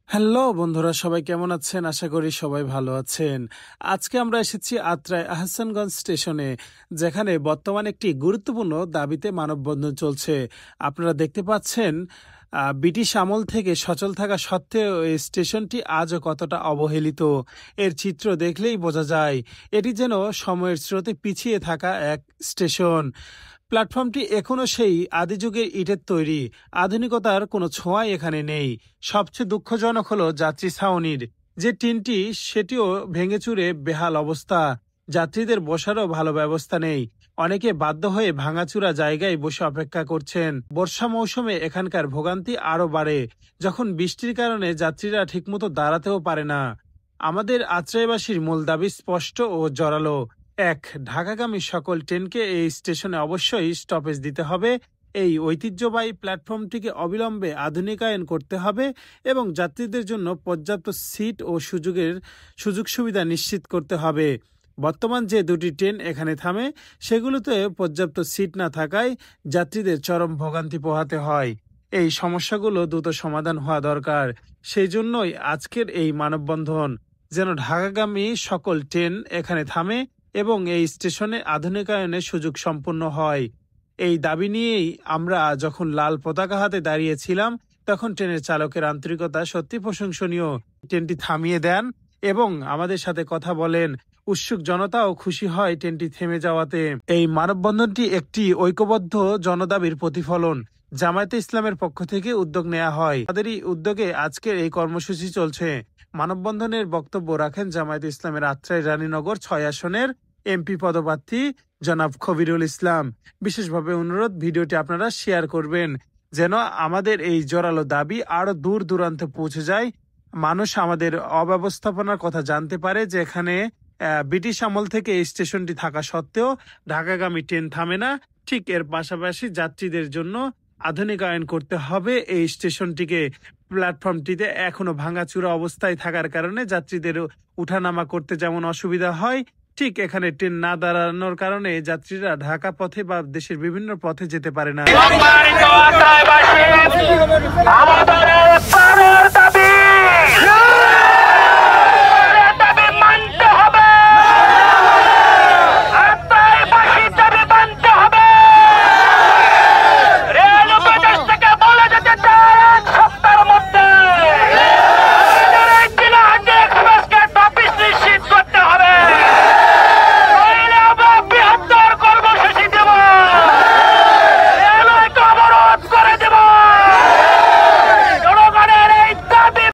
Hello বন্ধুরা, সবাই কেমন আছেন? আশা করি সবাই ভালো আছেন। আজকে আমরা এসেছি আত্রাই আহসানগঞ্জ স্টেশনে, যেখানে বর্তমানে একটি গুরুত্বপূর্ণ দাবিতে মানববন্ধন চলছে। আপনারা দেখতে পাচ্ছেন, ব্রিটিশ আমল থেকে সচল থাকা সত্ত্বেও এই স্টেশনটি আজও কতটা অবহেলিত। এর চিত্র দেখলেই বোঝা যায় এটি যেন সময়ের স্রোতে পিছিয়ে থাকা এক স্টেশন। প্ল্যাটফর্মটি এখনও সেই আদি যুগের ইটের তৈরি, আধুনিকতার কোনো ছোঁয়াই এখানে নেই। সবচেয়ে দুঃখজনক হলো যাত্রী ছাউনির যে টিনটি, সেটিও ভেঙেচুরে বেহাল অবস্থা। যাত্রীদের বসারও ভালো ব্যবস্থা নেই। অনেকে বাধ্য হয়ে ভাঙাচুরা জায়গায় বসে অপেক্ষা করছেন। বর্ষা মৌসুমে এখানকার ভোগান্তি আরও বাড়ে, যখন বৃষ্টির কারণে যাত্রীরা ঠিকমতো দাঁড়াতেও পারে না। আমাদের আত্রাইবাসীর মূল দাবি স্পষ্ট ও জোরালো। এক, ঢাকাগামী সকল ট্রেনকে এই স্টেশনে অবশ্যই স্টপেজ দিতে হবে। এই ঐতিহ্যবাহী প্ল্যাটফর্মটিকে অবিলম্বে আধুনিকায়ন করতে হবে এবং যাত্রীদের জন্য পর্যাপ্ত সিট ও সুযোগ সুবিধা নিশ্চিত করতে হবে। বর্তমান যে দুটি ট্রেন এখানে থামে, সেগুলোতে পর্যাপ্ত সিট না থাকায় যাত্রীদের চরম ভোগান্তি পোহাতে হয়। এই সমস্যাগুলো দ্রুত সমাধান হওয়া দরকার। সেই জন্যই আজকের এই মানববন্ধন, যেন ঢাকাগামী সকল ট্রেন এখানে থামে এবং এই স্টেশনে আধুনিকায়নের সুযোগ সম্পন্ন হয়। এই দাবি নিয়েই আমরা যখন লাল পতাকা হাতে দাঁড়িয়েছিলাম, তখন ট্রেনের চালকের আন্তরিকতা সত্যি প্রশংসনীয়। ট্রেনটি থামিয়ে দেন এবং আমাদের সাথে কথা বলেন। উৎসুক জনতাও খুশি হয় ট্রেনটি থেমে যাওয়াতে। এই মানববন্ধনটি একটি ঐক্যবদ্ধ জনদাবির প্রতিফলন। জামায়াতে ইসলামের পক্ষ থেকে উদ্যোগ নেওয়া হয়। তাদেরই উদ্যোগে আজকের এই কর্মসূচি চলছে। মানববন্ধনের বক্তব্য রাখেন জামায়াতে ইসলামের আত্রাই রানীনগর ৬ আসনের এমপি পদপ্রার্থী জনাব খবিরুল ইসলাম। বিশেষভাবে অনুরোধ, ভিডিওটি আপনারা শেয়ার করবেন, যেন আমাদের এই জোরালো দাবি আরো দূর দূরান্তে পৌঁছে যায়। মানুষ আমাদের অব্যবস্থাপনার কথা জানতে পারে, যে এখানে ব্রিটিশ আমল থেকে এই স্টেশনটি থাকা সত্ত্বেও ঢাকাগামী ট্রেন থামে না। ঠিক এর পাশাপাশি যাত্রীদের জন্য আধুনিকায়ন করতে হবে এই স্টেশনটিকে। প্ল্যাটফর্মটিতে এখনো ভাঙাচুরা অবস্থায় থাকার কারণে যাত্রীদের উঠানামা করতে যেমন অসুবিধা হয়, ঠিক এখানে ট্রেন না দাঁড়ানোর কারণে যাত্রীরা ঢাকা পথে বা দেশের বিভিন্ন পথে যেতে পারে না।